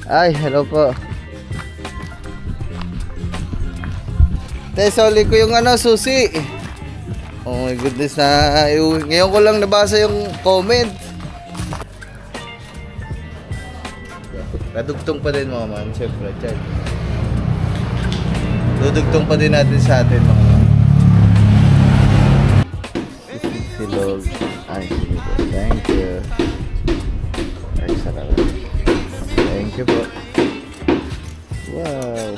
Ay, hello po. Soli ko yung susi. Oh my goodness, ngayon ko lang nabasa yung comment. Nadugtong pa din mga man, siyempre, chan. Dudugtong pa din natin sa atin mga man. Silog. Ay, sige po. Thank you. Ay, sarap. Thank you po. Wow.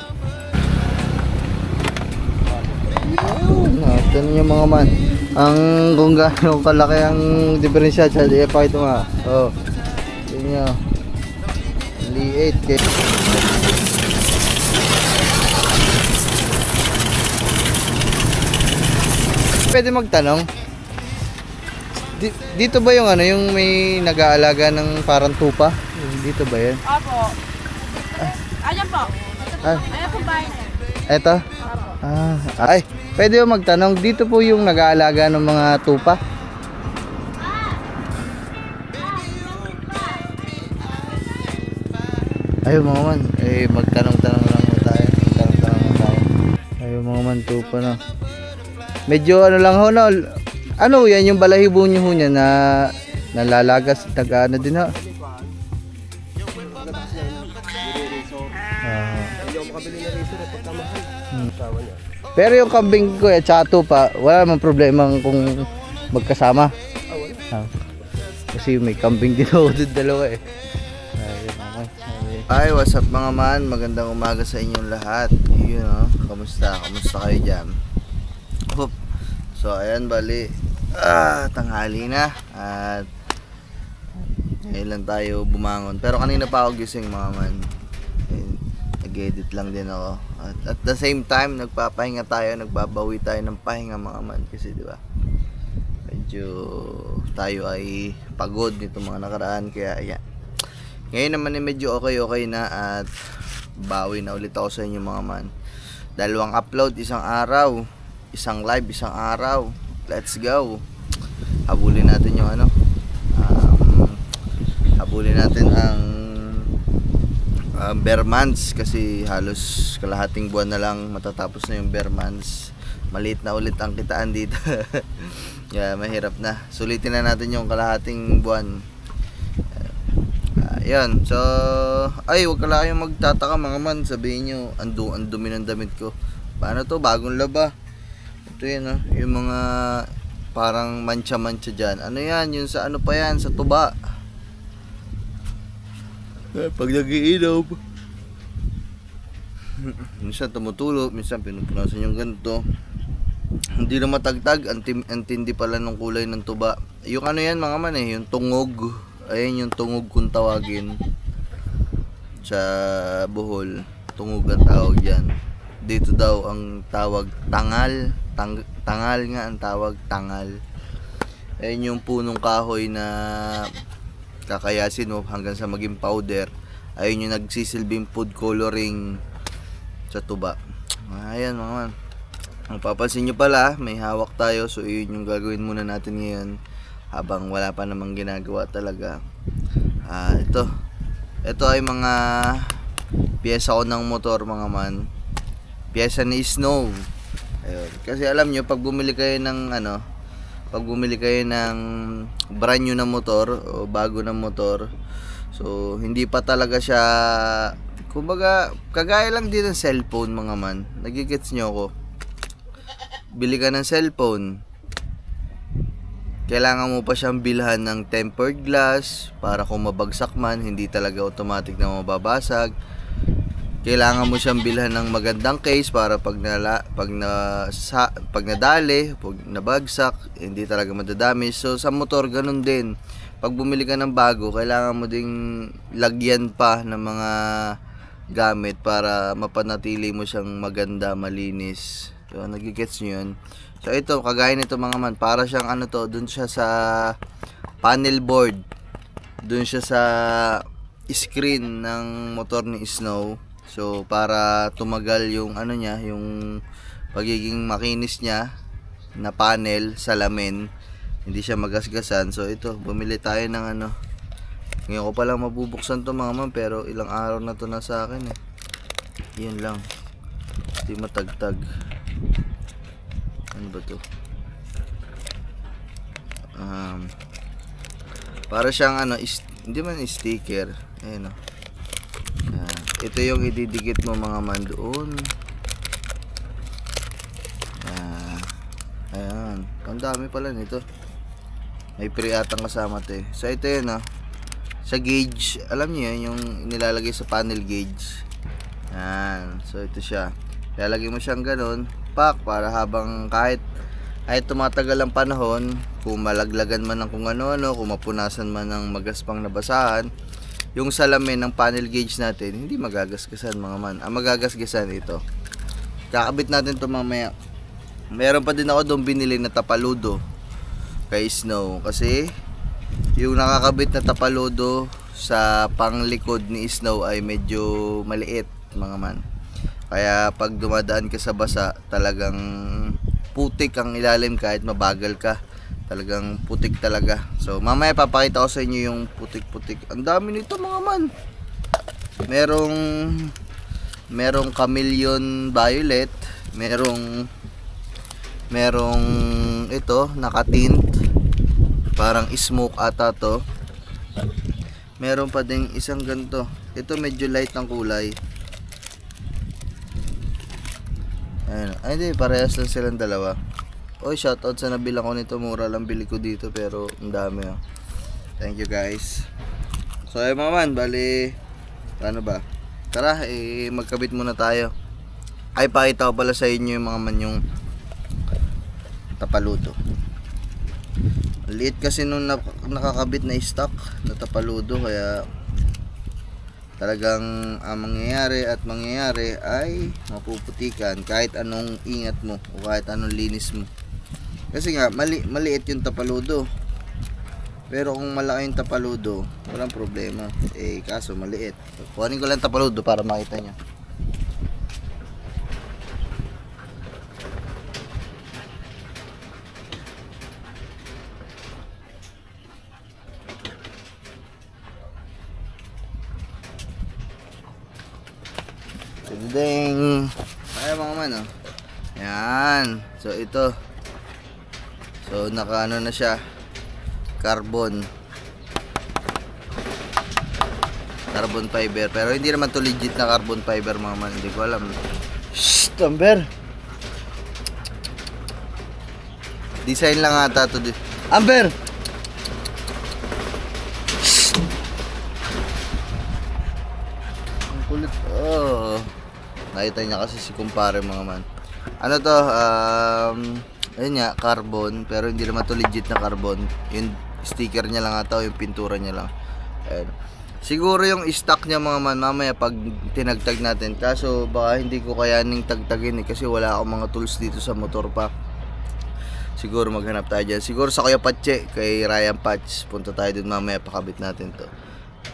Ito nyo mga man. Kung gaano kalaki ang diferensya. Ipakita mo nga. Oh. Ito nyo. Liit. Pwede magtanong. Dito ba yung yung may nag-aalaga ng parang tupa? Dito ba yan? Opo. Ayan po. Ayan po ba? Eto? Ay, pwede yung magtanong. Dito po yung nag-aalaga ng mga tupa? Ayaw mga man. Magtanong-tanong lang mo tayo. Ayaw mga man, tupa na. Medyo lang ho na. Ano yan yung balahibo nyo ho niya na nalalagas, nag-ano din ho? Pero yung kambing ko at chato pa, wala namang problema kung magkasama. Kasi may kambing din ako doon dalawa eh. Ay, what's up mga man? Magandang umaga sa inyong lahat. Yun kamusta? Kamusta kayo dyan? Hope. So ayan, bali tanghali na at ngayon lang tayo bumangon, pero kanina pa ako gising mga man. Nag-edit lang din ako at the same time nagpapahinga tayo, nagbabawi tayo ng pahinga mga man, kasi di ba medyo tayo ay pagod nito mga nakaraan, kaya ayan. Ngayon naman medyo okay na at bawi na ulit ako sa inyo mga man. 2 upload isang araw, isang live isang araw. Let's go. Habulin natin yung habulin natin ang bare months, kasi halos kalahating buwan na lang matatapos na yung bare months. Maliit na ulit ang kitaan dito. Yeah, mahirap na. Sulitin na natin yung kalahating buwan. Yan. So, ay, wag kala kayong magtataka mga man. Sabihin nyo, ang dumi ng damit ko. Paano to? Bagong laba. Ito yan yung mga parang mancha-mancha dyan. Ano yan? Yung sa ano pa yan? Sa tuba. Pag nag-iinom. Minsan tumutulo, minsan pinupunasan yung ganito. Hindi na matagtag. Antindi pala ng kulay ng tuba. Yung ano yan mga man yung tungog. Ayan yung tungog kung tawagin. Sa Bohol, tungog ang tawag dyan. Dito daw ang tawag tangal. Tangal nga ang tawag, tangal. Ayan yung punong kahoy na kakayasin mo hanggang sa maging powder. Ayun yung nagsisilbing food coloring sa tuba. Ayan mga man. Ang papansin nyo pala, may hawak tayo. So yun yung gagawin muna natin ngayon habang wala pa namang ginagawa talaga. Ito ay mga piyesa ko ng motor mga man. Piyesa ni Snow. Ayun. Kasi alam nyo, pag bumili kayo ng brand new na motor o bago na motor, so hindi pa talaga siya, kumbaga kagaya lang din ng cellphone mga man. Nagigets nyo ako? Bili ka ng cellphone, kailangan mo pa siyang bilhan ng tempered glass para kung mabagsak man, hindi talaga automatic na mababasag. Kailangan mo siyang bilhan ng magandang case para pag nadali, pag nabagsak, hindi talaga madadamage. So sa motor ganun din. Pag bumili ka ng bago, kailangan mo ding lagyan pa ng mga gamit para mapanatili mo siyang maganda, malinis. So nagigets nyo yun. So ito, kagaya nito mga man, para siyang dun siya sa panel board. Dun siya sa screen ng motor ni Snow. So para tumagal yung niya, yung pagiging makinis niya na panel, salamin, hindi siya magasgasan. So ito, bumili tayo ng Ngayon ko palang mabubuksan to mga man, pero ilang araw na to na sa akin eh. Yan lang. Hindi matagtag. Ano ba to? Para siyang ano, hindi man sticker. Ayan o. Ito yung ididikit mo mga man doon. Ayan. Ang dami pala nito. May pre atang kasama to eh. So ito yun sa gauge, alam niyo yan, yung nilalagay sa panel gauge. Yan. So ito siya. Lalagay mo siyang ganun, pak, para habang kahit ay tumatagal ang panahon, kung malaglagan man ng kung ano-ano, kung mapunasan man ng magaspang na basahan, yung salamin ng panel gauge natin, hindi magagasgasan mga man. Ang magagasgasan ito. Kakabit natin ito mamaya. Meron pa din ako doon binili na tapaludo kay Snow. Kasi yung nakakabit na tapaludo sa panglikod ni Snow ay medyo maliit mga man. Kaya pag dumadaan ka sa basa, talagang putik ang ilalim kahit mabagal ka. Talagang putik talaga. So mamaya papakita ko sa inyo yung putik-putik. Ang dami nito mga man. Merong chameleon violet, merong ito nakatint, parang smoke ata to. Meron pa ding isang ganito. Ito medyo light ng kulay. Ayun. Ay hindi, parehas lang silang dalawa. Oy, shoutout sa nabilang ko nito. Mura lang bili ko dito pero ang dami Thank you guys. So ay mga man, bali ano ba? Tara, magkabit muna tayo. Ay pakita ko pala sa inyo yung mga man yung tapaludo. Liit kasi nung nakakabit na stock na tapaludo, kaya talagang ang mangyayari ay mapuputikan kahit anong ingat mo o kahit anong linis mo. Kasi nga maliit yung tapaludo. Pero kung malaki yung tapaludo, walang problema. Kaso maliit. Kuhanin ko lang tapaludo para makita nyo. Ding. Ay mga man Yan. So ito. So nakaano na siya. Carbon fiber. Pero hindi naman to legit na carbon fiber mga man. Hindi ko alam. Shhh, Amber. Design lang ata to. Amber. Ang kulit. Nakita niya kasi si kumpare mga man. Ano to? Ayun nga, carbon. Pero hindi naman to legit na carbon. Yung sticker niya lang ata, yung pintura niya lang. Ayun. Siguro yung stock niya mga man, mamaya pag tinagtag natin. Kaso baka hindi ko kayaning tagtagin kasi wala akong mga tools dito sa motor pa. Siguro maghanap tayo dyan. Siguro sa Kuya Patche, kay Ryan Patch. Punta tayo dun mamaya, pakabit natin to.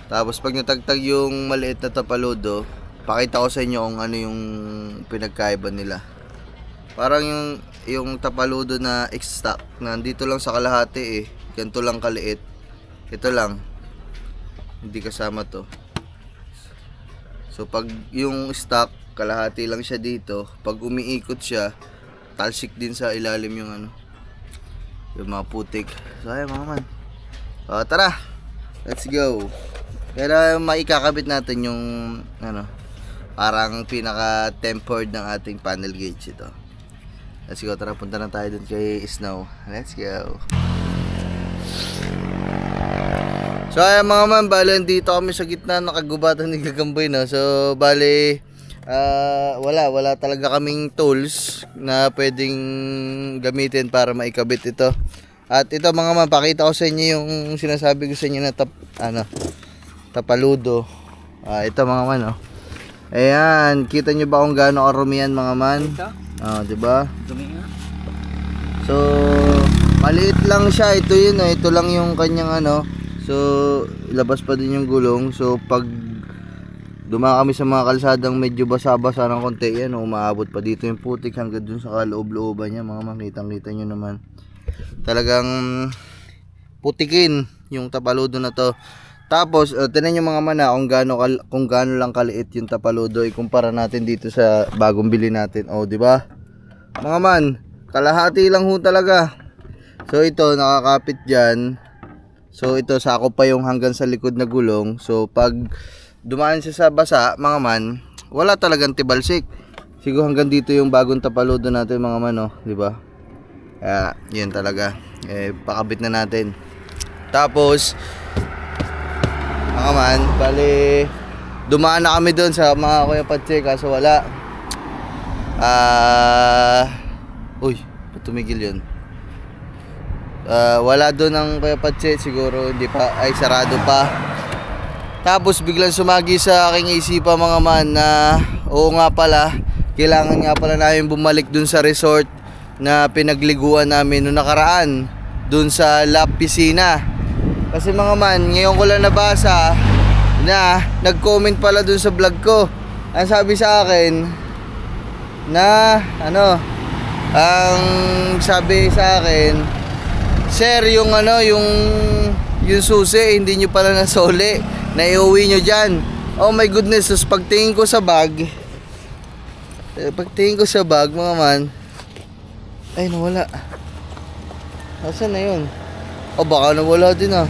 Tapos pag natagtag yung maliit na tapaludo, pakita ko sa inyo kung ano yung pinagkaiba nila. Parang yung tapaludo na stock, nandito lang sa kalahati ganito lang kaliit. Ito lang. Hindi kasama to. So pag yung stock, kalahati lang siya dito. Pag umiikot siya, talsik din sa ilalim yung yung mga putik. So ayun mga man. Tara. Let's go. Kaya maikakabit natin yung parang pinaka tempered ng ating panel gauge ito. Let's go, tara, punta na tayo dun kay Snow. Let's go. So ayan mga man, bali dito kami sa gitna ng kagubatan ni Gagamboy So bali wala talaga kaming tools na pwedeng gamitin para maikabit ito. At ito mga man, pakita ko sa inyo yung sinasabi ko sa inyo na tapaludo. Ito mga man Ayan, kita nyo ba kung gaano karumihan mga man? Diba? So, maliit lang siya. Ito yun ito lang yung kanyang So, labas pa din yung gulong. So, pag dumaan kami sa mga kalsadang medyo basa-basa ng konti, yan umaabot pa dito yung putik hanggang dun sa kaloob-looban niya mga man. Kitang-kita nyo naman. Talagang putikin yung tapaludo na to. Tapos, tinan yung mga mana kung gaano lang kaliit yung tapaludo ikumpara natin dito sa bagong bili natin. Oh, di ba? Mga man, kalahati lang ho talaga. So ito nakakapit diyan. So ito sakop pa yung hanggang sa likod na gulong. So pag dumaan siya sa basa, mga man, wala talagang tibalsik. Siguro hanggang dito yung bagong tapaludo natin, mga man, oh, di ba? Kaya, yun talaga. Pakabit na natin. Tapos mga man, bali dumaan na kami doon sa mga Kuya Patse kaso wala. Uy, tumigil yun. Wala doon ang Kuya Patse, siguro hindi pa, ay sarado pa. Tapos biglang sumagi sa aking isipan, mga man, na oo nga pala, kailangan nga pala namin bumalik doon sa resort na pinagliguan namin noong nakaraan, doon sa La Piscina. Kasi mga man, ngayon ko lang nabasa na nag-comment pala dun sa vlog ko. Ang sabi sa akin na ano, ang sabi sa akin, sir, yung ano, yung susi hindi nyo pala nasoli, naiuwi nyo dyan. Oh my goodness. Tapos pagtingin ko sa bag, mga man, ay nawala. Nasaan na yun? O baka nawala din ah.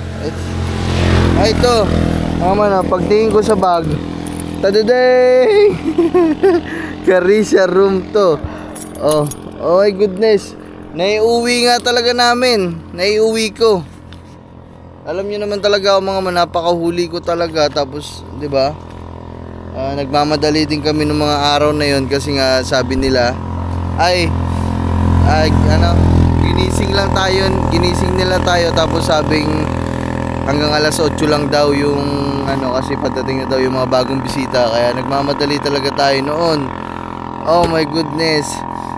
Ay ito, mga man, pagtingin ko sa bag, tadaday! Carisha room to. Oh my goodness, naiuwi nga talaga namin. Naiuwi ko. Alam niyo naman talaga ako, mga man, napakahuli ko talaga. Tapos, di ba? Nagmamadali din kami ng mga araw na yon kasi nga sabi nila ay ano, ginising nila tayo, tapos sabing hanggang alas 8 lang daw yung ano, kasi patating na daw yung mga bagong bisita, kaya nagmamadali talaga tayo noon. Oh my goodness.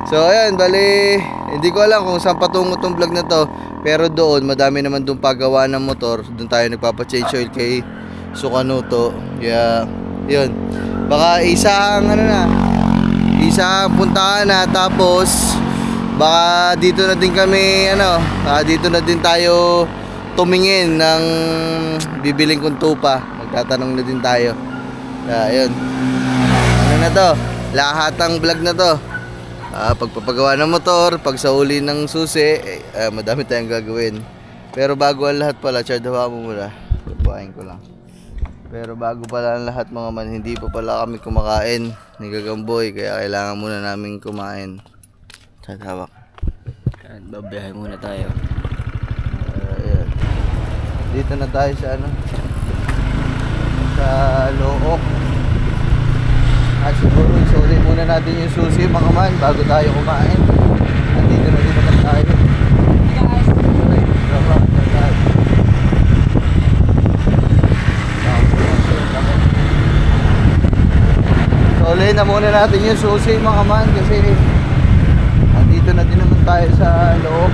So ayan, bali hindi ko alam kung saan patungo tong vlog na to, pero doon madami naman doon paggawa ng motor. Doon tayo nagpapa-change oil kay Sukanuto. Yeah, yun, baka isang ano na, isang puntahan na, tapos baka dito na din kami ano, dito na din tayo tumingin ng bibiling kong tupa. Magtatanong na din tayo. Ayun, ano na to, lahat ng vlog na to, pagpapagawa ng motor, pagsauli ng susi, madami tayong gagawin. Pero bago ang lahat pala, Chad, hawa mo muna, babahin ko lang. Pero bago pala ang lahat, mga man, hindi pa pala kami kumakain ni Gagamboy, kaya kailangan muna namin kumain. Chad, hawak. Babiyahe muna tayo. Ayan. Dito na tayo sa ano, sa Look. At siguro isuli muna natin yung susi, mga man, bago tayo kumain. Nandito na din naman tayo. Isuli na muna natin yung susi, mga man, kasi nandito na din naman tayo sa loob.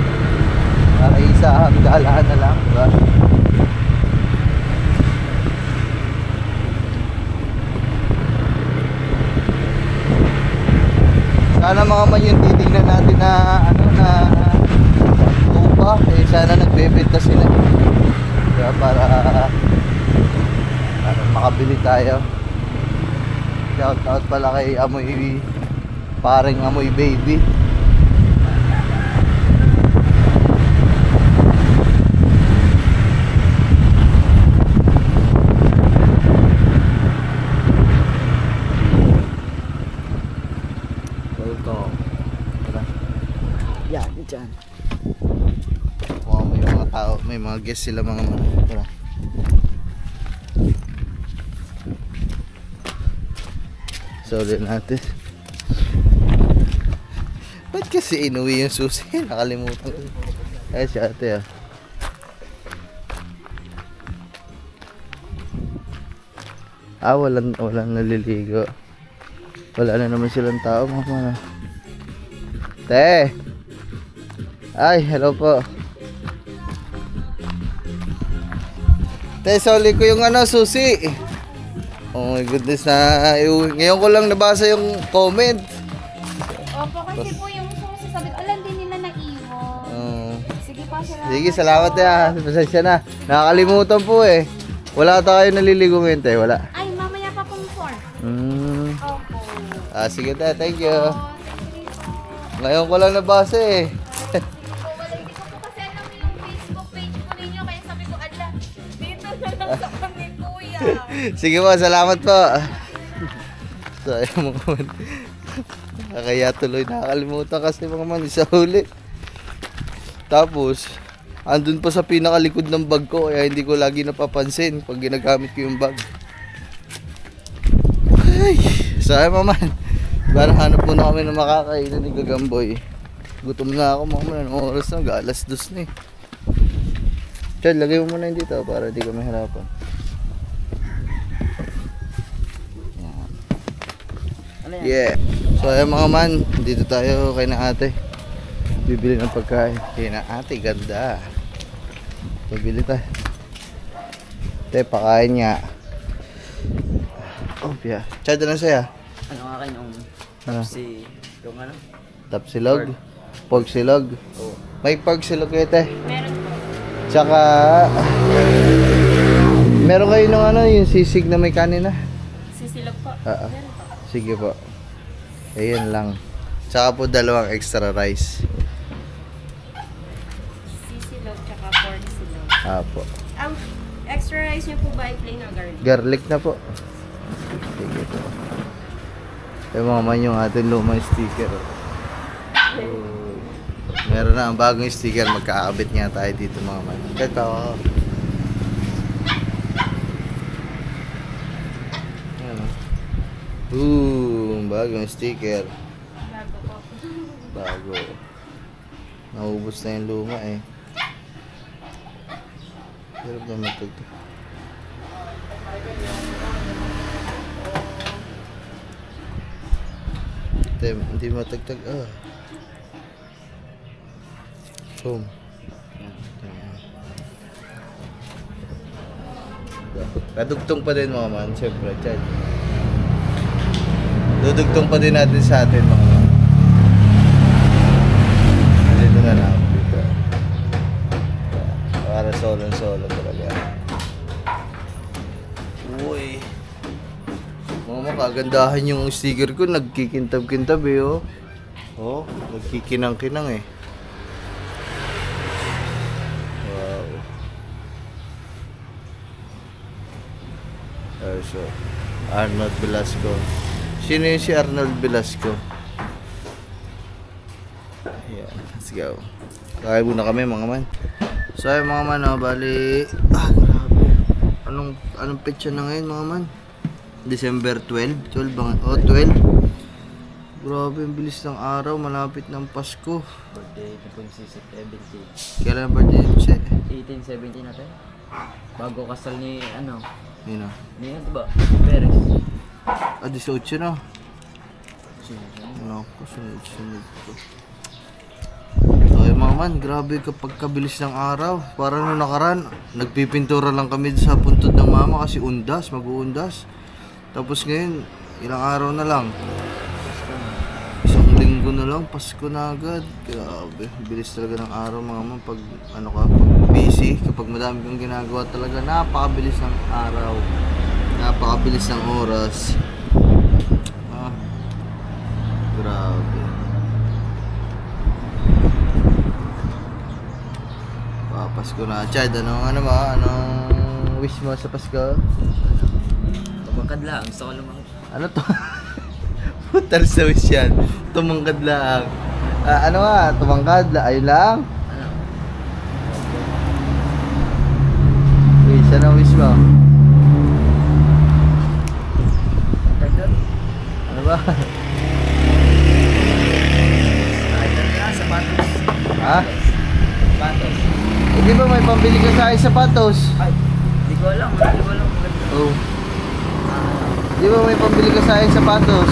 Para isa galaan na lang, diba? Sana, mga man, yung titignan natin na ano, na tupa, sana nagbebenta sila, diba? Para makabili tayo. Shout out pala kay Amoy, paring Amoy Baby. Yan, dyan. Wow, may mga tao, may mga guest sila, mga man. Tara. Sorry natin. Ba't kasi inuwi yung susi? Nakalimutan ko. Ay, si ate ah. Walang naliligo. Wala na naman silang tao, mga man. Te! Ay, hello po. Te, soli ko yung ano, susi. Oh my goodness, ngayon ko lang nabasa yung comment. Opo, kasi po yung sasabi, alam din nila naiwan. Sige po, salamat. Sige, salamat ya. Pasensya na. Nakakalimutan po eh. Wala ata kayo naliligo ngayon, te? Wala? Ay, mamaya pa pong 4. Opo. Sige, te. Thank you. Ngayon ko lang nabasa eh. Hindi ko po kasi alam yung Facebook page po ninyo. Kaya sabi ko, ala, dito na lang sa kami, kuya. Sige po, salamat po. So, ayun mga man. Kaya tuloy nakakalimutan kasi mga man, isa huli. Tapos, andun pa sa pinakalikod ng bag ko, kaya hindi ko lagi napapansin pag ginagamit ko yung bag. Ay, so ayun mga man. Parang hanap muna kami ng makakainan ni Gagamboy. Gutom na ako mga man, anong oras na, alas 2 na eh. Chad, lagay mo muna yun dito para di kami harapan. Yeah. So ayun mga man, dito tayo kay na ate. Bibili ng pagkain. Kay na ate, ganda. Bibili tayo. Te, pakain nga. Oh, yeah. Chad, ano sa'yo? Ano nga kayo nung Ano? si... Yung ano? Tapsilog? Pork silog? Oo. May pork silog kayo, te. Meron po. Tsaka... meron kayo nung ano, yung sisig na may kanin na? Sisilog po. Oo. Meron po. Sige po. Ayan lang. Tsaka po dalawang extra rice. Sisilog tsaka pork silog. Apo. Ang extra rice niyo po ba ay plain or garlic? Garlic na po. Sige po. Yung mga man yung ating lumang sticker. Oh. Meron na ang bagong sticker. Magkakabit nga tayo dito mga man. Ito. Bagong sticker. Bago po. Bago. Naubos na yung luma eh. Hirap na matagto. Hindi matagtag. Boom. Kadugtong pa din mga man. Siyempre, Chad. Dudugtong pa din natin sa atin mga man. Dito na lang. Dito. Para solo talaga. Uy. Mga kagandahan yung sticker ko. Nagkikintab-kintab eh oh. Oh, nagkikinang-kinang eh. Wow. So, Arnold Velasco. Sino yung si Arnold Velasco? Yeah, let's go. Kaya muna kami mga man. So ay mga man, oh, bali grabe. Anong petsa na ngayon mga man? December 12? 12 ba? Oh, 12. Grabe, ang bilis ng araw, malapit ng Pasko. Birthday na po si 17. Kailan ang birthday mo siya? 18, 17 natin. Bago kasal ni ano? Yun na. Ni ano ba? Perez. 18 na. Sino? Ano ko, sunod ko. Okay mga man, grabe kapag kabilis ng araw. Para nung nakaraan, nagpipintura lang kami sa puntod ng mama kasi undas, mag-uundas. Tapos ngayon, ilang araw na lang. Isang linggo na lang, Pasko na agad. Grabe, bilis talaga ng araw mga man. Pag ano ka, pag busy, kapag madami kang ginagawa talaga, napakabilis ng araw. Napakabilis ng oras. Grabe. Pasko na. Chad, anong wish mo sa Pasko? Tumangkad lang. Gusto ko lumangkad. Ano to? Putal sa wish yan. Tumangkad lang. Ano nga? Tumangkad lang. Ayun lang? Ano? Wish, anong wish mo? Tagdod. Ano ba? Sapatos. Ha? Sapatos. Hindi ba may pambili ka sa akin sapatos? Ay, hindi ko alam. Hindi ko alam. Oh. Di ba may pambili ka sa akin sapatos?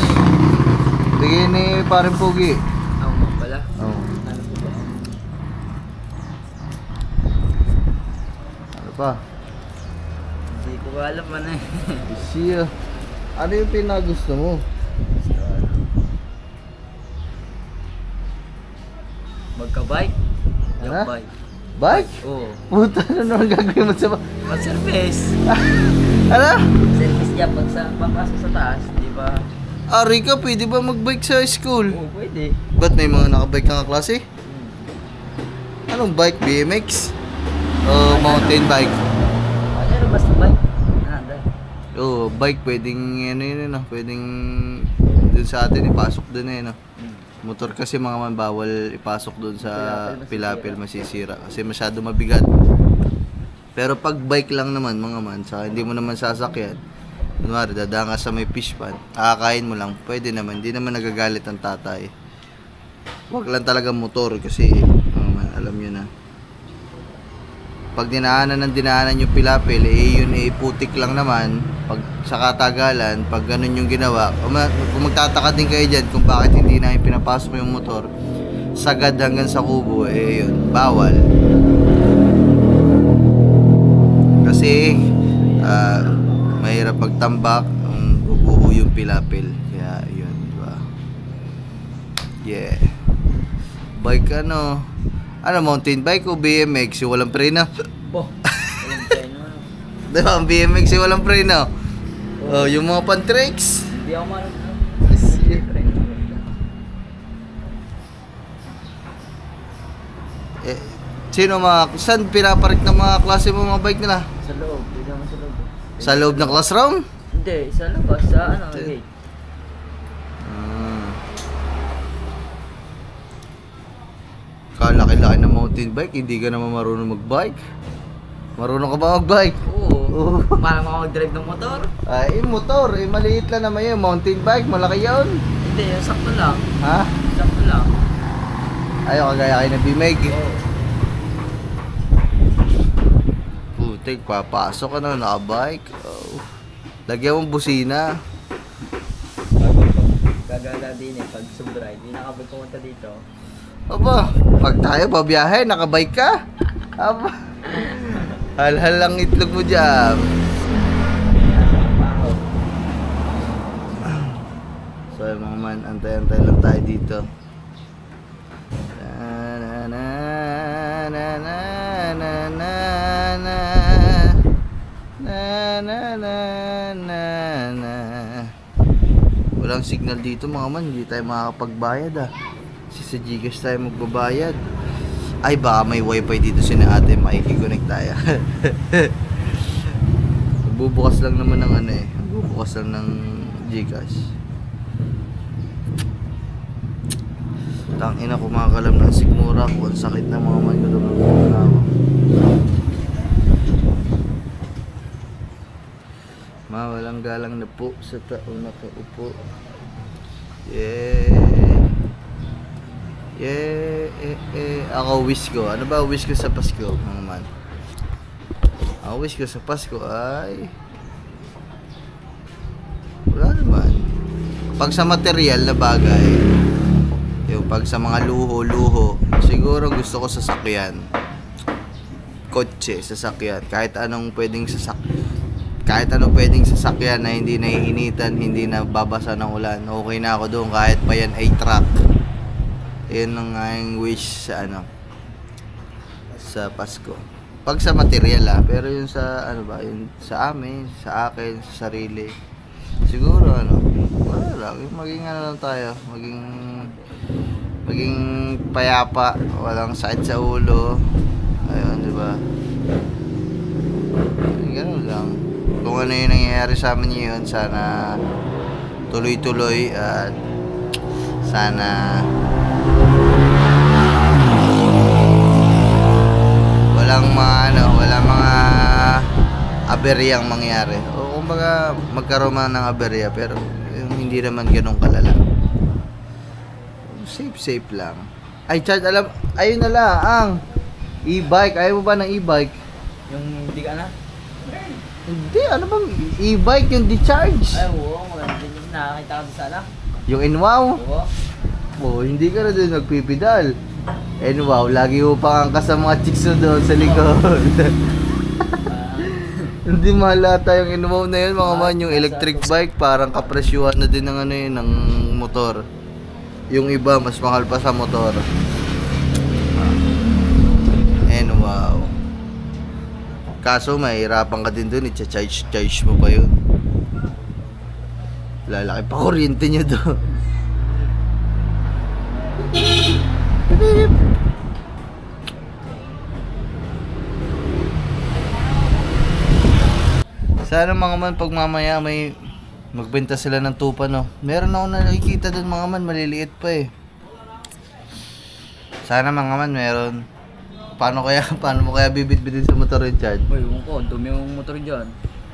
Bigay ni parang Pugi. Ako nga pala. Oh. Ano po ba? Ano pa? Hindi ko alam ano eh. Siya. Ano yung pinagusto mo? Magka-bike? Ano? Yung bike. Bike? Oo. Puta, ano naman gagawin mo sa bike? Pag-service. Ano? Service niya pag sa papasok sa taas, di ba? Ari ka, pwede ba mag-bike sa school? Oo, pwede. Ba't may mga nakabike ka nga klase? Anong bike? BMX? O mountain bike? Ano basta bike? Nanda. Oo, bike pwedeng ano yun, no? Pwedeng dun sa atin ipasok dun no? Motor kasi mga man bawal ipasok dun sa pilapil, masisira kasi masyado mabigat. Pero pag bike lang naman mga man, saka hindi mo naman sasakyan, kunwari dadaan ka sa may fish pan, akakain mo lang, pwede naman, hindi naman nagagalit ang tatay. Wag lang talaga motor kasi mga man, alam nyo na. Pag dinaanan yung pilapil, yun putik lang naman. Pag sa katagalan, pag ganun yung ginawa, kung magtataka din kayo dyan kung bakit hindi namin pinapasok yung motor sagad hanggang sa kubo, yun, bawal. Kasi mahirap pagtambak kung bubuo yung pilapil. Kaya yun, diba? Yeah. Bike mountain bike o BMX yung walang preno? Po. Walang preno. Diba, ang BMX yung walang preno? Oh, yung mga pan-tricks. Hindi ako marunong. Saan pinaparik ng mga klase mo mga bike nila? Sa loob. Hindi naman sa loob. Sa loob ng classroom? Hindi, sa labas. Sa gate. Kalaki-laki ng mountain bike, hindi ka naman marunong mag-bike. Marunong ka ba mag-bike? Oo. Parang ako mag-drive ng motor. Ay, motor, maliit lang naman yun. Mountain bike, malaki yun. Hindi, yung sakto lang. Ha? Sakto lang. Ayaw, kagaya kayo ng bimeg. Oo. Putik, papasok ka na, naka-bike. Oh. Lagyan mong busina. Bago gagala din pag sobra, hindi nakabag pumunta dito. Aba, pag tayo babiyahe, nakabike ka? Aba, hal-hal lang itlog mo dyan. So mga man, antay-antay lang tayo dito. Na na na na na na na na na na na na na. Walang signal dito mga man, hindi tayo makakapagbayad sa Gcash tayo magbabayad. Ay, baka may wifi dito si na ate, makikiconnect tayo. Bubukas lang naman ng bubukas lang ng Gcash. Tangina, kumakalam ng sigmura ko, ang sakit ng mga manggulong na ako. Mawalang galang na po sa taon na kaupo. Yeah. Ako wish ko. Ano ba wish ko sa Pasko, mga man? Ang wish ko sa Pasko ay wala naman. Pag sa material na bagay, yung pag sa mga luho, siguro gusto ko sasakyan. Kotse, sasakyan. Kahit anong pwedeng sasakyan na hindi naiinitan, hindi nababasa ng ulan. Okay na ako doon kahit pa yan ay truck. Yun ang aking wish sa sa Pasko. Pag sa material pero yung sa yung sa amin, sa akin, sa sarili. Siguro wala lang, maging lang tayo, maging payapa, walang sakit sa ulo. Ayun, di ba? Ganun lang. Kung ano yung nangyayari sa amin ngayon, sana tuloy-tuloy at sana walang mga aberyang mangyari. O kumbaga magkaroon man ng aberya pero hindi naman ganun kalala. Safe lang. Ay, Chad, ayun na lang ang e-bike. Ayaw mo ba ng e-bike? Yung hindi ka na? Hindi, ano bang e-bike yung di-charge? Ay, oo. Maganda yung nakakita ka sana. Yung Inwow? Oo. Oh, hindi ka na doon nagpipidal. And wow, lagi mo pang angkas sa mga chicks doon sa likod. Hindi mahalata yung Inwow na yun, mga man. Yung electric bike, parang kapresyuhan na din ng ng motor. Yung iba, mas mahal pa sa motor. And wow. Kaso mahirapan ka din dun, i-charge mo pa yun. Lalaki pa kuryente nyo doon. Sana mga man pag mamaya may magbenta sila ng tupa, no. Meron ako nakikita doon mga man, maliliit pa eh. Sana mga man meron. Paano mo kaya bibit-bitin sa motor, Richard? Uy, yung ko, dumi yung motor dyan.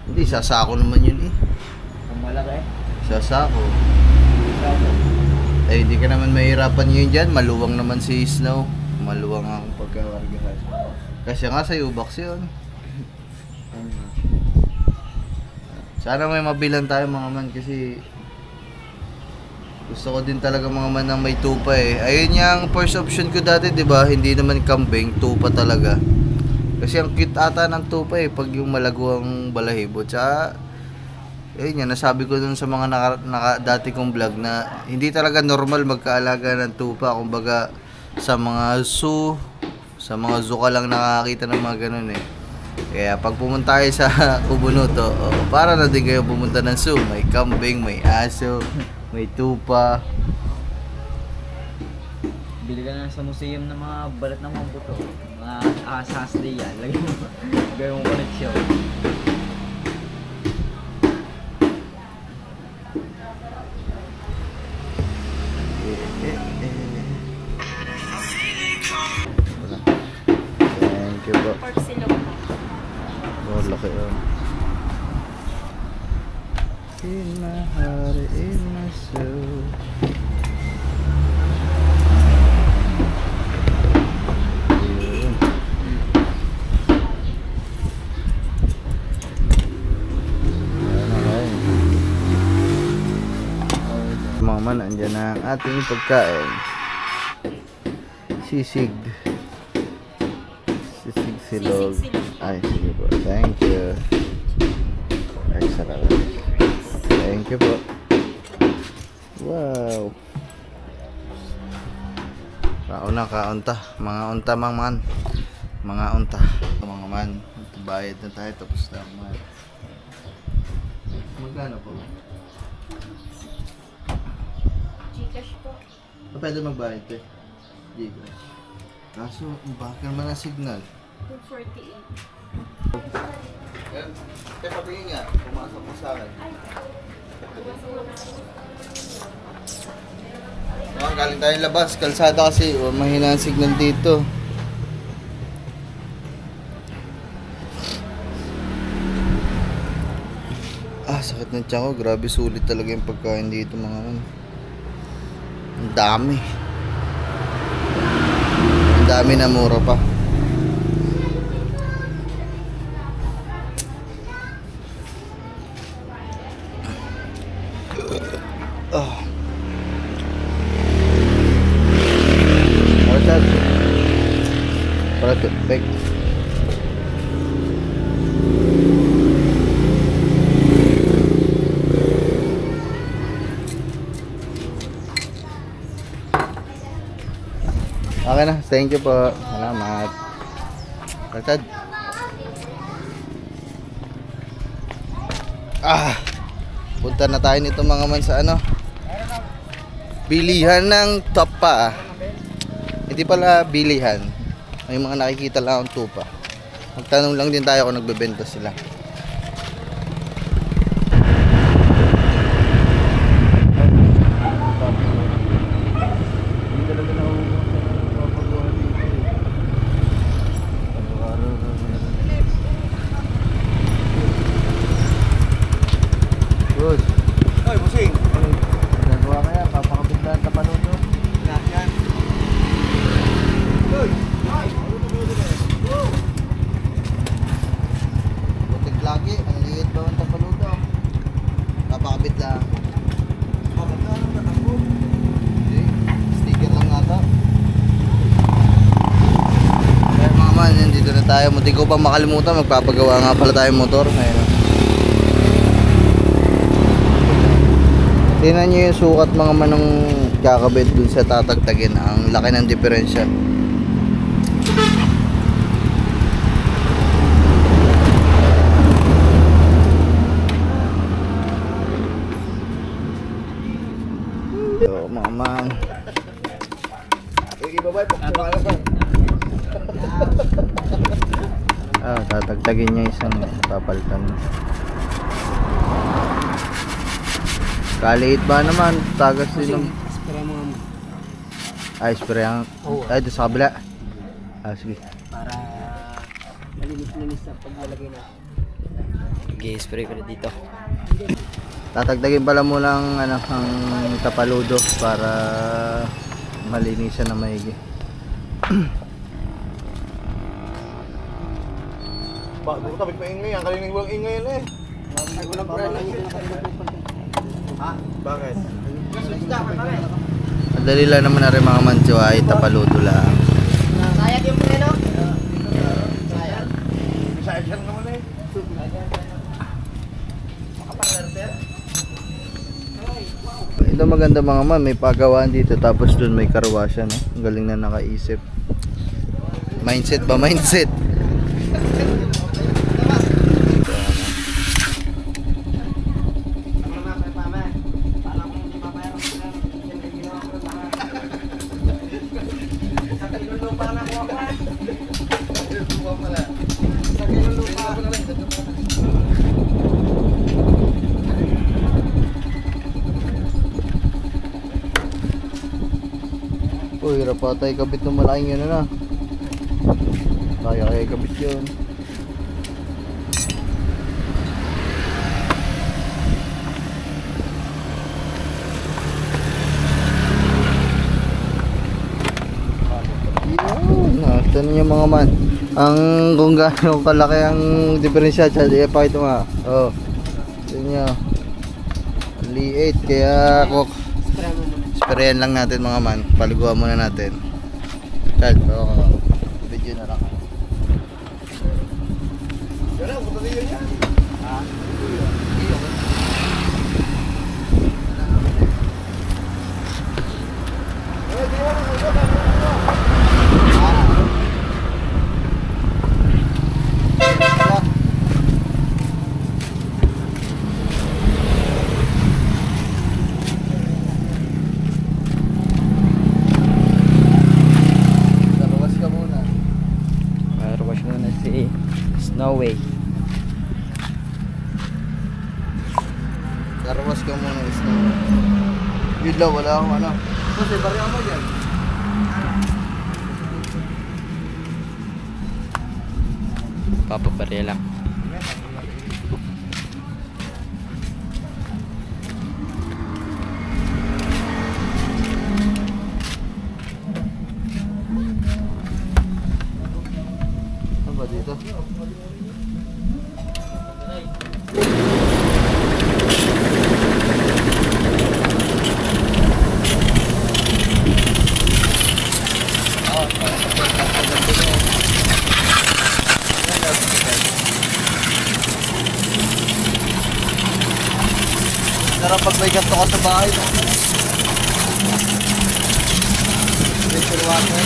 Hindi, sasako naman yun eh. Ang malaki. Sasako. Sako. Eh, hindi ka naman mahirapan yun dyan. Maluwang naman si Snow. Maluwang ang pagkawargahan. Kasi nga sa U-Box yun. Sana may mabilan tayo mga man kasi gusto ko din talaga mga man ng may tupa eh. Ayun yung first option ko dati, di ba? Hindi naman kambing, tupa talaga. Kasi ang cute ata ng tupa eh pag yung malaguang balahibo. Tsaka ayun yan, nasabi ko dun sa mga dati kong vlog na hindi talaga normal magkaalaga ng tupa. Kumbaga sa mga zoo ka lang nakakita ng mga ganun eh. Kaya pag pumunta kayo sa Kubunuto, para na din kayo pumunta ng zoo. May kambing, may aso, may tupa. Bili ka na sa museum ng mga balat ng mga buto. Mga asas day yan. Lagay mo. Gawin mo koneksyon. Thank you po. Pork silog. Oh, laki yun. In my heart, in my soul. Yun. Mga man, andyan na ang ating pagkain. Sisig silog. Ay, sige po. Thank you. Ay, sarap. Thank you po. Wow. Kaunta. Mga unta man. Mga unta. Mga man. Bayad na tayo. Tapos na man. Magkano po? Gcash po. Pwede magbayad eh. Gcash. Kaso, bakit naman ang signal? 248. Ayan. Teka, tingin nga. Pumasok po sa akin. Galing tayong labas. Kalsada kasi. Mahina ang signal dito. Sakit ng tiyan ko. Grabe, sulit talaga yung pagkain dito mga man. Ang dami. Ang dami na mura pa. Para toothpick. Okay na, thank you po. Salamat. Ratad. Punta na tayo nito mga man sa ano? Bilihan ng tupa. Hindi pala bilihan. May mga nakikita lang ang tupa. Magtanong lang din tayo kung nagbebenta sila. Good. Oy, busing. Nagawa kaya, papakabit na ang tapanuto. Yan. Oy. Butik lagi, ang liit ba ang tapanuto? Papakabit lang. Hindi, sticker lang ata. Kaya mga man, dito na tayo. Munti ko pa makalimutan, magpapagawa nga pala tayong motor. Ayun. Tingnan nyo yung sukat mga manong kakabit dun sa tatagtagin. Ang laki ng diferensya. So, mga man. Tatagtagin niya isang papalitan. Kaliit ba naman? Tagas din ng... Spray mo nga mo. Ay, spray ang... Ay, doon sa kabila. Sige. Para malinis-linis sa paglalagay na. Spray ko na dito. Tatagtagin pala mo lang ano, ang tapaludo para malinisan na maigi. Bago tabi pa ingay, ang kalinig walang ingay na eh. Ay, walang brand. Ha? Bakit? Madali lang naman na rin mga mancho ay tapaludo lang. Sayad yung preno? Bisa dyan naman eh. Ito maganda mga man, may pagawaan dito tapos doon may karwasya, no? Ang galing na nakaisip. Mindset ba? Mindset. Uy, hirap patay kabit ng malaking yun na. Kaya kabit yun. Ito niyo mga man. Ang kung gaano kalaki ang diferensya, ipakita mo nga. Oh. Ito niyo. Liit kaya kok. Spray mo muna. Sprayan lang natin mga man. Paliguan muna natin. Chad, video na lang. Yan ang buta niyo yan. Labawas ka muna. Wash muna si Snowy. Labawas ka muna. Yun lang, wala akong ano. Kasi barya mo dyan. Papabarya lang. Ano ba dito? Sarap pag may ganito ka sa bahay, no? Pressure water.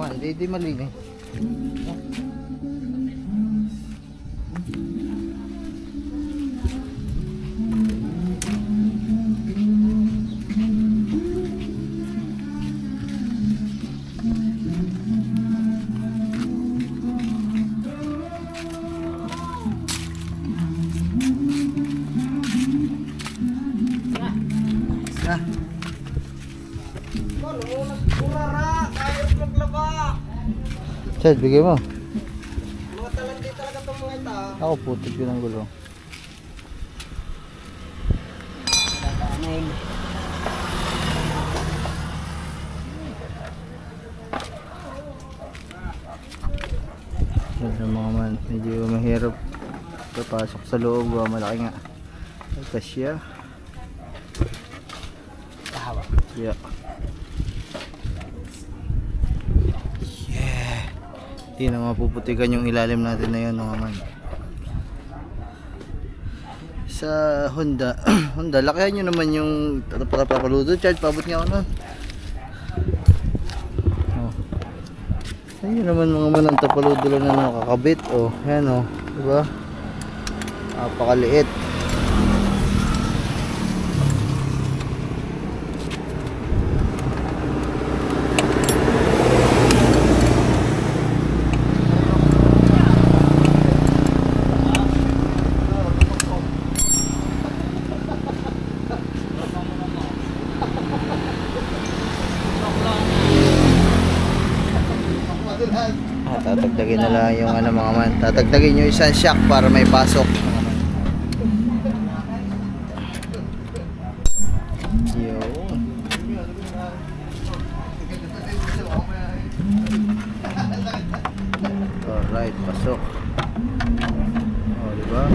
naman. Di malinis. Na. Chad, bigay mo. Mga talandi talaga itong mga ito. Ako putik yun ang gulo. Dadaanin. Yan ang mga man, medyo mahirap papasok sa loob. Malaki nga. Ay, kasya. Kahawa. Yeah. Hindi na mapuputikan yung ilalim natin na yun mga man. Sa Honda Honda, lakihan nyo naman yung papaludo. Charge, pabot nga ako nun. Oh. Ayun naman mga man, ang tapaludo lang na nakakabit. Oh, yan oh, diba? Napakaliit. Tatagdagin na lang yung ano mga man. Tatagdagin yung isang shock para may pasok. Yun. Alright, pasok. Oh, diba?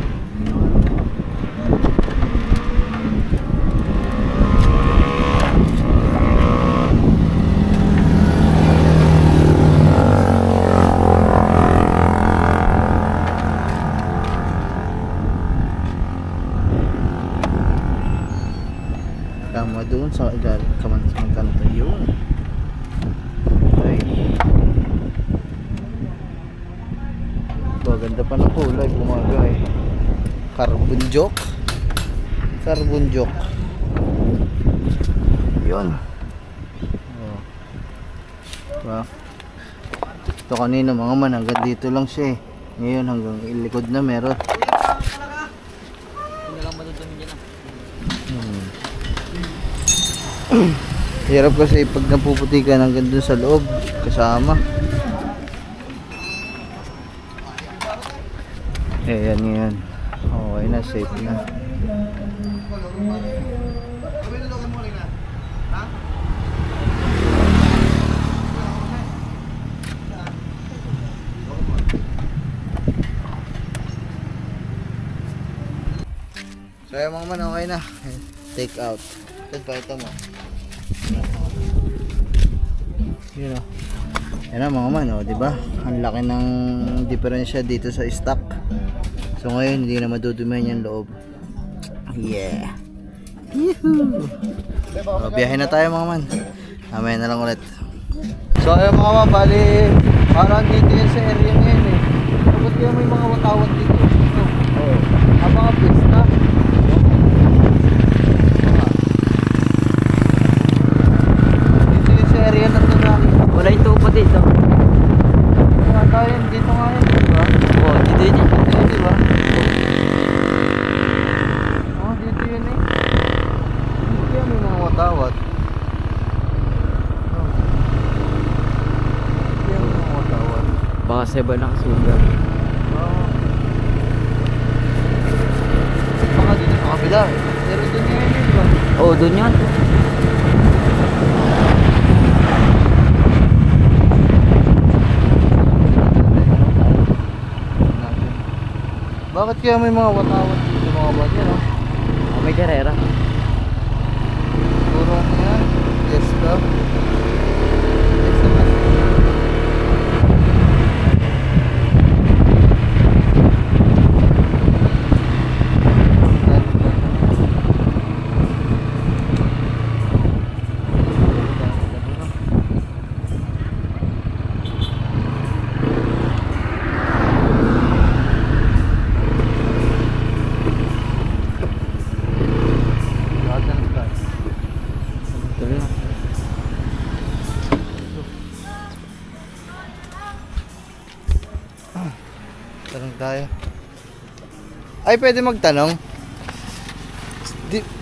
Tama doon sa ilalim kaman sa kanto yun. Okay. Ganda pa ng kulay, bumagay. Carbon joke. Carbon joke. Yun. Oh. Diba? Ito kanina mga man, hanggang dito lang siya eh. Ngayon hanggang ilikod na meron. Hindi lang matutumi dyan Hirap kasi pag napuputi ka hanggang dun sa loob kasama. Yan yan. Okay na, safe na. So yung mga man, okay na. Take out. Ito pa, ito mo. Yun o. Yan na mga man, o, diba? Ang laki ng diferensya dito sa stock. So ngayon, hindi na madudumihan yung loob. Yeah. Yuhuu. So, biyahe na tayo mga man. Mamaya na lang ulit. So ayun mga man, bali parang dito yun sa area ngayon eh. Ba't kaya may mga watawat dito? Oo. Mga pista. Area na ito na Wala yung tupa dito. nga tayo, dito nga yun, diba? Oo, dito yun. Dito yun, diba? Oh, dito yun eh. Dito yan may mga watawat. Oh. Dito yan may mga watawat. Baka seba nakasugat. Oh. Baka dito sa kabila eh. Pero dun yun yun, diba? Oo, doon yun. Bakit kaya may mga watawat dito mga bad yan, oh? May karera. Puro ano yan? Yes, love. tayo. Ay, pwede magtanong.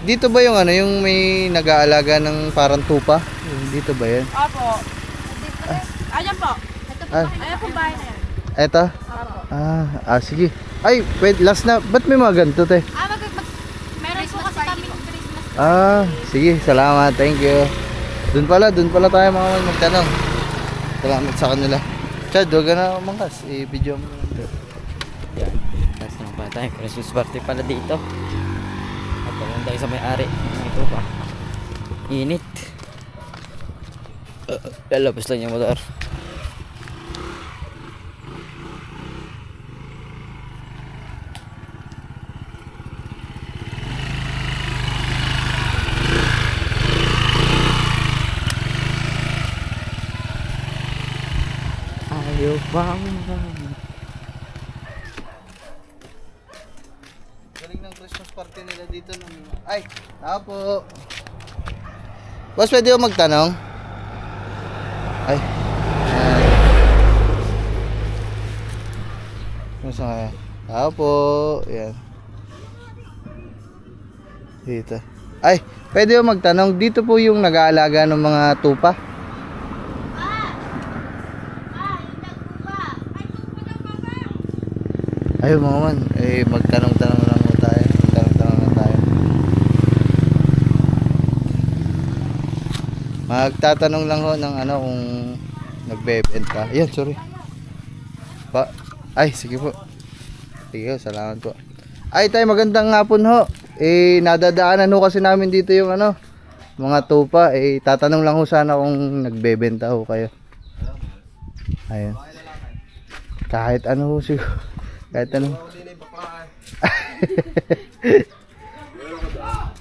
Dito ba yung ano, yung may nag-aalaga ng parang tupa? Dito ba yan? Opo. Ayan po. Ayan po bahay na yan. Eto? Opo. Sige. Ay, pwede, last na. Ba't may mga ganito, te? Meron po kasi kami Christmas. Sige, salamat. Thank you. Doon pala tayo mga man magtanong. Salamat sa kanila. Chad, huwag ka na umangkas. I-video mo. Yan. Tapos naman pala tayo. Christmas party pala dito. At pumunta tayo sa may-ari. Ito pa. Init. Lalabas lang yung motor. Ayaw bang Galing ng Christmas party nila dito. Ay, tao po. Boss, pwede yung magtanong? Ay. Masa kaya? Tao po. Yan. Dito. Ay, pwede yung magtanong. Dito po yung nag-aalaga ng mga tupa. Ayun mga man, magtanong-tanong lang po tayo. Magtatanong lang ho ng ano kung nagbe-benta. Ayan, sorry. Ay, sige po. Sige ho, salamat po. Ay, tayo magandang hapon ho. Nadadaanan ho kasi namin dito yung ano, mga tupa. Tatanong lang ho sana kung nagbe-benta ho kayo. Ayun. Kahit ano ho siguro. Kahit ano.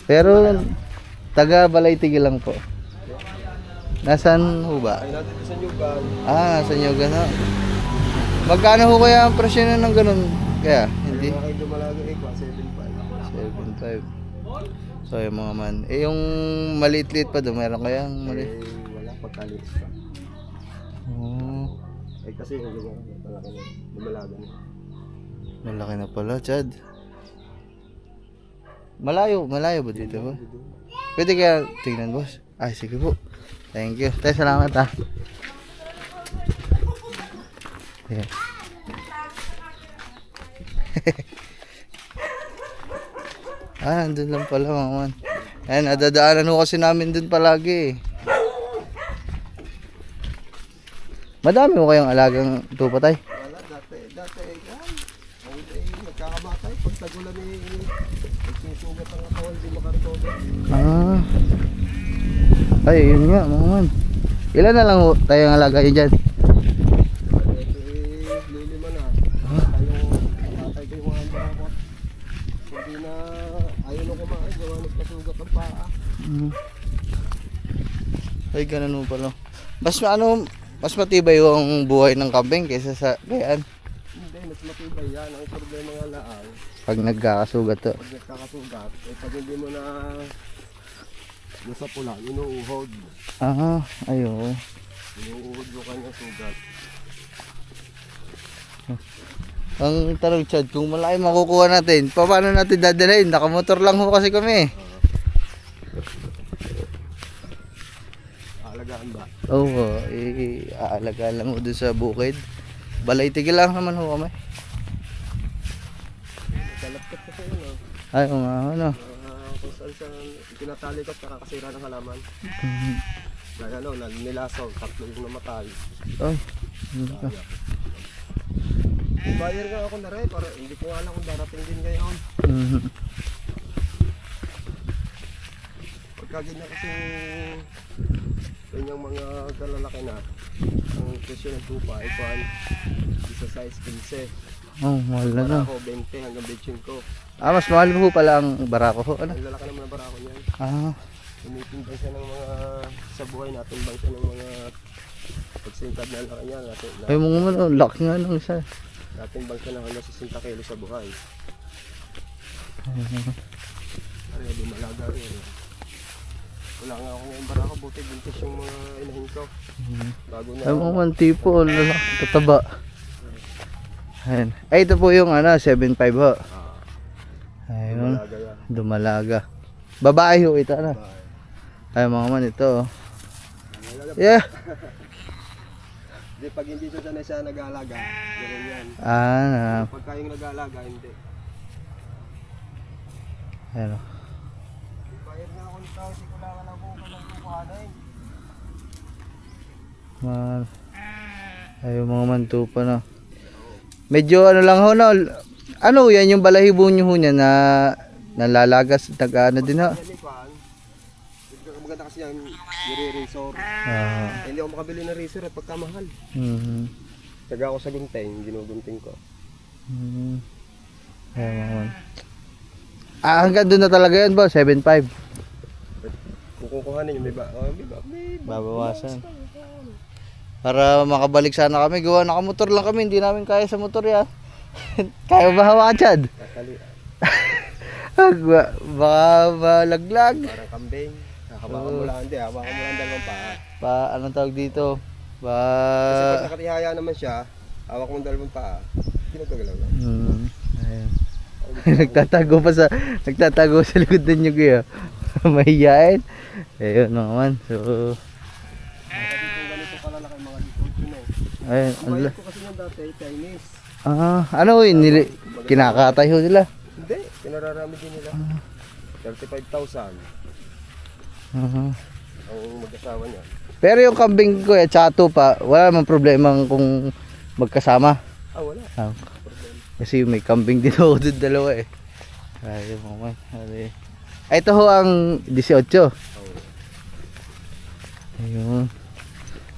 Pero taga Balaytigil lang po. Nasaan ho ba? Ay natin sa Nyugan. Nasa Nyugan ho. Magkano ho kaya ang presyo ng ganun? Kaya hindi Mga kayo dumalaga 7.5. 7.5. So yung mga man. Yung maliit-liit pa doon, meron kaya maliit? Wala pagkalit pa. Kasi dumalaga na. Malaki na pala, Chad. Malayo ba dito ba? Pwede kaya tingnan, boss? Ay, sige po. Thank you. Tayo, salamat ha. Yeah. Nandun lang pala mga man. Ayan, nadadaanan ho kasi namin dun palagi. Madami mo kayong alagang tupa, tay? Wala, dati yan. Nagkakamatay. Pag tagulan nagsusugat ang katawan, di makaritodo. Ay, yun nga mga man. Ilan na lang ho tayong alaga yun dyan? Lilima na. Tatay ko yung mga ambakot. Hindi na ayaw na kumain. Gawa nagpasugat ang paa. Ay, ganun ho pala. Mas matibay yung buhay ng kambing kaysa sa gayaan. Hindi, mas matibay yan. Ang problema nga lang, Pag nagkakasugat to. pag nagkakasugat, pag hindi mo na sa pula, inuuhod. Ayo. Inuuhod mo kanyang sugat. Ang tanong, Chad, kung malaki makukuha natin, paano natin dadalhin? Nakamotor lang ho kasi kami. Aalagaan ba? Oo, aalaga lang ho doon sa bukid. Balaytigil lang naman ho kami. Kalapkat kasi yun, Ay, ano. kung saan tinatali ko at nakakasira ng halaman. Kaya nilasaw, 3 yung namatay. Ay, Buyer nga ako na rin, para hindi ko alam kung darating din ngayon. Pagka ganyan kasi kanyang mga kalalaki na, ang presyo ng tupa ay isa size 15. mahal na no. Barako 20 hanggang 25. Mas mahal ho pala ang barako ho. Ano? Ang lalaki naman ng barako niyan. Tumitinda siya ng mga sa buhay natin bang siya ng mga pagsingkad na laki niya. Ay, mga man, laki nga nung isa. Dating bang siya ng hanggang 60 kilo sa buhay. Ay, lumalaga rin. Wala nga ako ngayon barako, buti buntis yung mga inahin ko. Bago na. Ay, mga man, tipo, lalaki, tataba. Ayan. Ay, ito po yung ano, 7.5 ho. Ayun. Malaga yan. Dumalaga. Babae ho ito, ano? Ay, mga man, ito. Oh. Yeah. Hindi, pag hindi sanay siya nag-aalaga, gano'n yan. Pagka yung nag-aalaga, hindi. Ayan. Oh. Bayad nga ako nito, hindi ko lang alam kung kailan kukuhanin. Man. Ayun, mga mantupa na. Medyo ano lang ho, no? Ano yan, yung balahibo nyo ho niya na nalalagas, nag-ano din ho? Yan yung paan. Maganda kasi yan, nire-resort. Hindi ako makabili ng resort at pagkamahal. Taga ako sa gunting, ginugunting ko. Ayun, mga man. Hanggang doon na talaga yan ba? 7.5? Kung kukuhanin yung may Babawasan. Para makabalik sana kami, gawa nakamotor lang kami, hindi namin kaya sa motor yan. Kaya ba hawakan dyan? Baka malaglag. Parang kambing. Hawakan mo lang, hindi. Hawakan mo lang dalawang paa. Anong tawag dito? Kasi pag nakatihaya naman siya, hawak mo dalawang paa. Pinagagalaw lang. Ayun. Nagtatago sa likod ng nyug eh. Mahihain. Ayun naman. So, Kung ganito kalalaki mga dito na eh. ayun. Ang bayad ko kasi yung dati, Chinese. Ano yun? Kinakatay ho nila. Hindi, pinararami din nila. 35,000 Uh-huh. ang mag-asawa niya. Pero yung kambing ko chato pa, wala namang problema kung magkasama. Wala. Kasi may kambing din ako doon dalawa eh. Ayun mo man. Ito ho ang 18. Ayun.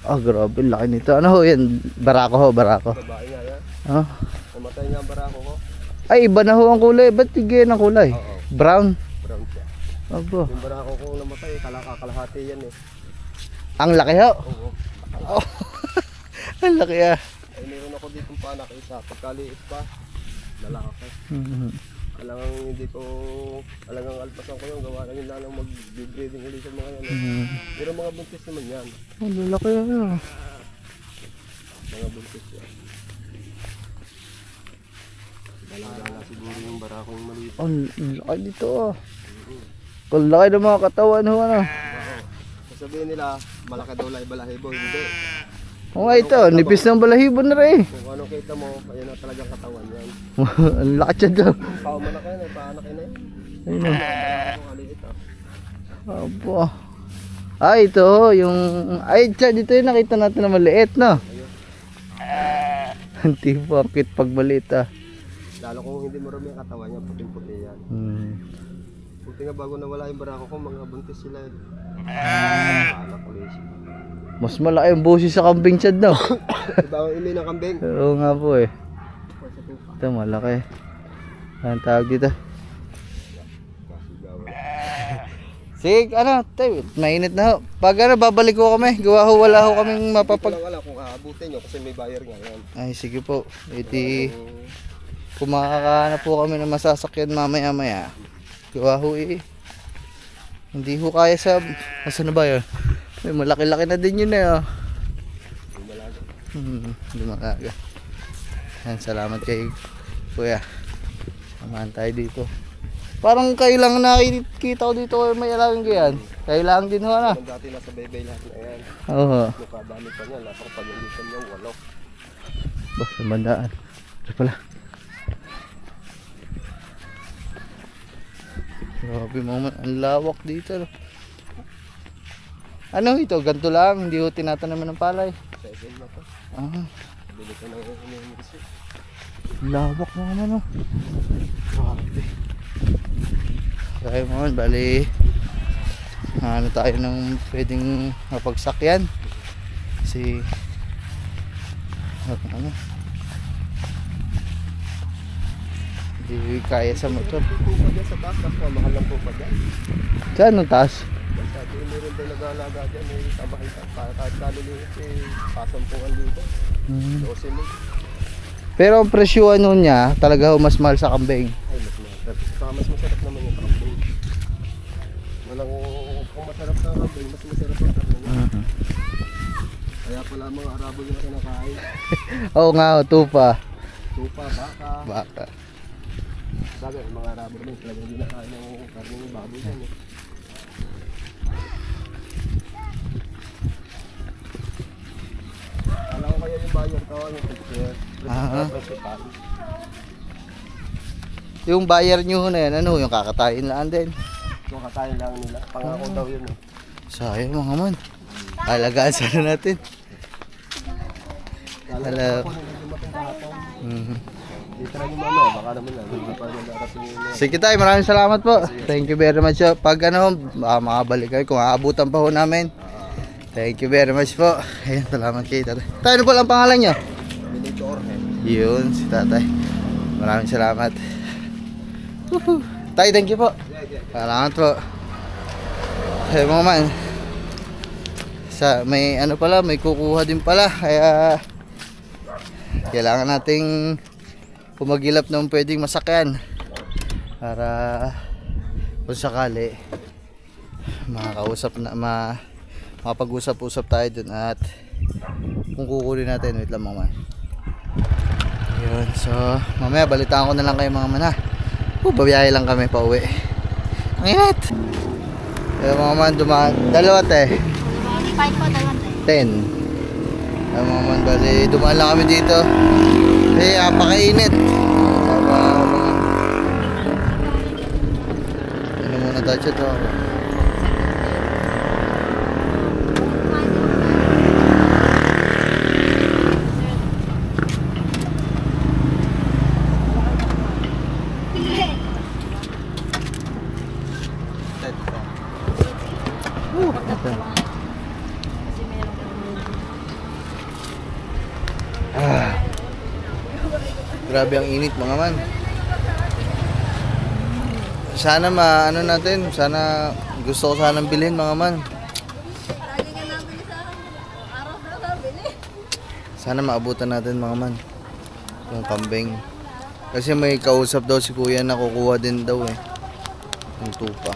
Grabe, laki nito. Ano ho yan? Barako ho, barako. Babae nga yan. Namatay nga ang barako ko. Ay, iba na ho ang kulay. Ba't tigyan ang kulay? Brown. Brown siya. Abo. Yung barako ko namatay, kalahati yan eh. Ang laki ho. Oo. Ang laki ah. Ay, meron ako dito pa anak isa. Pagkaliit pa, lalaki. Alangang hindi ko, alangang alpasan ko yung gawa na yun lang mag-breeding ulit sa mga yan. Pero mga buntis naman yan. Ang laki ah. Mga buntis yan. Dala-dala siguro yung barakong maliit. Ang laki dito ah. Ang laki ng mga katawan ho ano. Sasabihin nila, malaki daw lang balahibo. Hindi. Oo nga ito, nipis ng balahibo na rin. Kung anong kita mo, ayan na talagang katawan yan. Ang laki siya daw. Pao malaki na, paanak na yan. Ayun o. Ang maliit ah. Abo. Ito yung... Ay, tiyan, dito yung nakita natin na maliit, no? Ang tipakit pag maliit ah. Lalo kung hindi marami ang katawan niya, puting-puti yan. Buti nga bago nawala yung barako ko, mga buntis sila. Anak ulit. Mas malaki yung busis sa kambing tiyan, no? Diba ang ili ng kambing? Oo nga po eh. Ito, malaki. Anong tawag dito? Sige, ano, tayo, mainit na ho. Pag ano, babalik ko kami. Gawa ho, wala ho kaming mapapag... Hindi ko lang alam kung aabutin nyo kasi may buyer nga yan. Ay, sige po. Iti, kung makakahanap po kami ng masasakyan mamaya-maya. Gawa ho eh. Hindi ho kaya sa... Nasaan na ba yun? May malaki-laki na din yun eh. Lumalaga. Yan, salamat kay Kuya. Samahan tayo dito. Parang kailangan nakikita ko dito may alagang ganyan. Kailangan din ho na. Dati nasa baybay lahat na yan. Oo. Nakadami pa niya, napakapag-ulitan niya, 8. Basta bandaan. Ito pala. Grabe mga man. Ang lawak dito. Ano ito? Ganto lang. Hindi ho tinatanaman ng palay. Second na to. Bili ko ng kasi. Lawak mga man. Grabe. Kaya mga man. Bali. Ano tayo ng pwedeng mapagsakyan. Kasi ano. Hindi kaya sa motor. Pupad yan sa taas, kapwa mahal lang pupad yan. Saan ang taas? Sabi meron din nag-aalaga dyan, may sabay kahit kaliliit eh, 10,000 12 mo. Pero ang presyo ano niya, talaga mas mahal sa kambing. Ay, mas mahal. Saka mas masarap naman yung kambing. Walang, kung masarap na kambing, mas masarap ang karne niya. Kaya pala mga Arabo yung kinakain. Oo nga, tupa. tupa, baka. Baka. Sabi, mga rubber din talagang hindi na kaya ng karne ng baboy yan eh. Alam ko kaya yung buyer ko, yung picture. Principal. Yung buyer nyo na yan, ano, yung kakatayin lang din. Yung katayin lang nila. Pangako daw yun eh. Sayang mga man. Alagaan sana natin. Hello. Dito rin yung mamaya, baka naman lang. Hindi pa rin nagkarating yun. Sige tayo, maraming salamat po. Thank you very much. Pag ano, makabalik kayo kung aabutan pa ho namin. Thank you very much po. Ayun, salamat kayo tatay. Tayo, ano po lang pangalan nyo? Benito Orhe. Yun, si tatay. Maraming salamat. Woohoo. Tayo, thank you po. Salamat po. Hey mga man. May ano pala, may kukuha din pala. Kaya kailangan nating pumagilap ng pwedeng masakyan para kung sakali makakausap na makapag-usap-usap tayo dun at kung kukunin natin, wait lang mga man. Yun, so mamaya balitaan ko na lang kayo mga man ha. Babiyahe lang kami pa uwi. Ang init. Yung mga man dumaan, dalawa te. 25 po, 10. Yung mga man bali, dumaan lang kami dito. Eh, apakainit. Ano muna tayo ito? Grabe ang init mga man. Sana ano natin, sana gusto ko sanang bilhin mga man. Sana maabutan natin mga man. Yung kambing. Kasi may kausap daw si kuya na kukuha din daw eh. Yung tupa.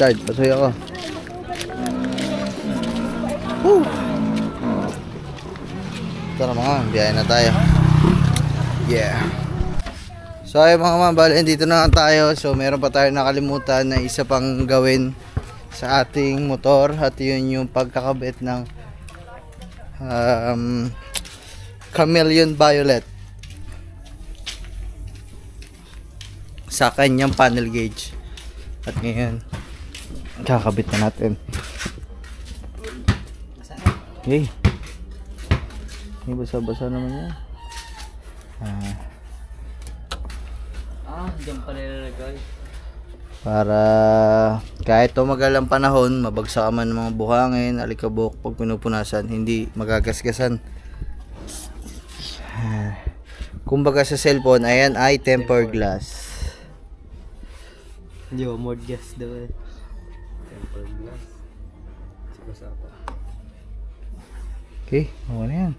Dad, basuy ako. Woo! Tara mga man, biyahe na tayo. Yeah. So ay mga man, bali dito na lang tayo. So meron pa tayo nakalimutan na isa pang gawin sa ating motor. At yun yung pagkakabit ng Chameleon Violet sa kanyang panel gauge. At ngayon kakabit na natin. Hey. May basa-basa naman yan. Diyan pala nilagay. Para kahit tumagal ang panahon, mabagsak man ng mga buhangin, alikabok, pag pinupunasan, hindi magagasgasan. Kumbaga sa cellphone, ayan ay tempered glass. Hindi ba more gas daw eh. Tempered glass. Sige pa. Okay, okay na yan.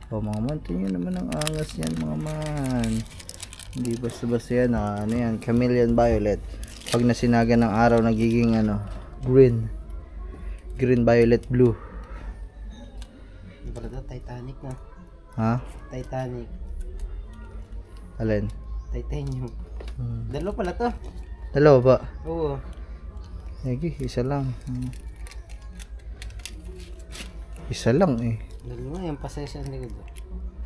Oh mga man, tingnan naman ang angas yan mga man. Hindi basta-basta yan. Ano yan, Chameleon Violet. Pag nasinagan ng araw, nagiging ano, green. Green, violet, blue. Yung pala ito, Titanic na. Ha? Titanic. Alin? Titanium. Dalawa pala to. Dalawa ba? Oo. Sige, isa lang. Isa lang eh. Dalawa, yung pasensya ang likod.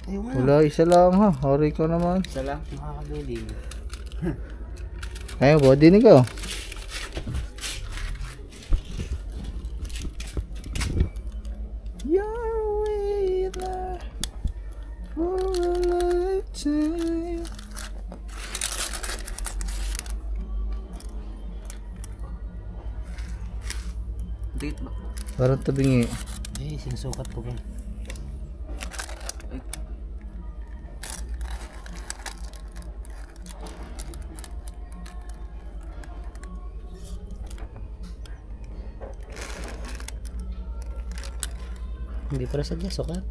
Ayaw nga. Wala, isa lang ha. Hori ko naman. Isa lang. Makakabilig. Ayaw ba? Dinig ko. You're waiting for a lifetime. Date ba? Parang tabingi. Eh, sinusukat ko ba? Hindi pala sadya sukat.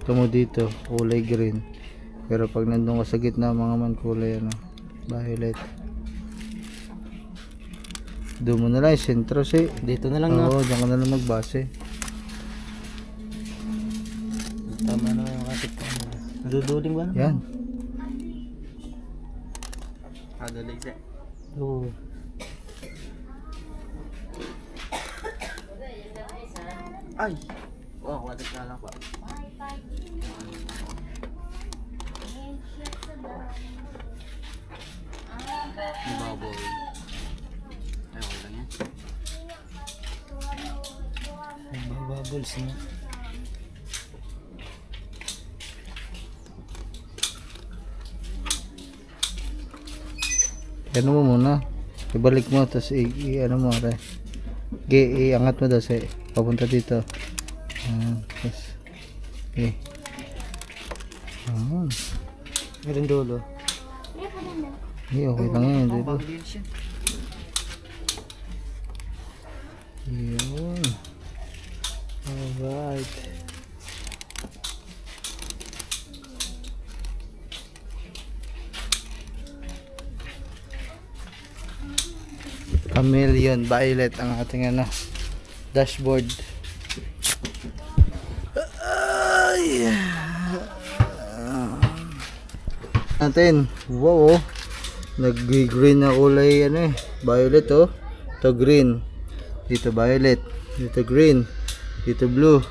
Ito mo dito, kulay green. Pero pag nandun ka sa gitna mga man, kulay ano, violet. Doon mo na lang, sentro si. Dito na lang, no? Oo, dyan ka na lang magbase. Tama na yung kapit ko. Naduduling ba na? Yan. Adalig siya. Oo. Ay! Oh, watik na lang pa. Baboy. Ay, okay lang yan. Ay, bubbles na. Ano mo muna. Ibalik mo, tapos ano mo, re. Iangat mo daw sa papunta dito. Tapos, okay. Meron dulo. Okay lang yan, dito. Bagay siya. Yun. Alright. Chameleon violet ang ating ano, dashboard. Ay. Natin. Wow, oh. Nag-green na kulay ano eh, violet oh. Ito green. Dito violet. Dito green. Dito blue.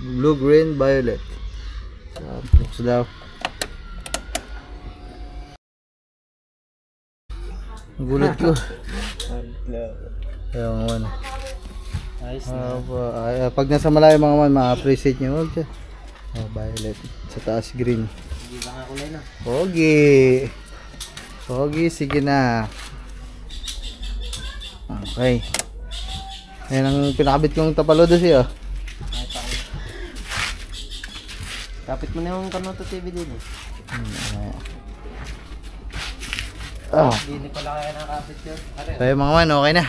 Blue, green, violet. Tapos daw. Gulat ko. Ayaw nga man. Ayos na. Pag nasa malayo mga man, ma-appreciate nyo. Violet. Sa taas green. Hindi ba nga kulay na? Pogi. Pogi, sige na. Okay. Ayan ang pinakabit kong tapalo doon siya. Kapit mo na yung Kanuto TV din eh. Hindi pala kaya nakapit yun. So yung mga man, okay na.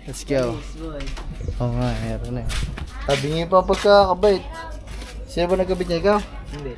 Let's go. Yes, boy. Oo nga, meron na. Sabi niya pa pagkakabait. Sino ba nagkabit niya, ikaw? Hindi.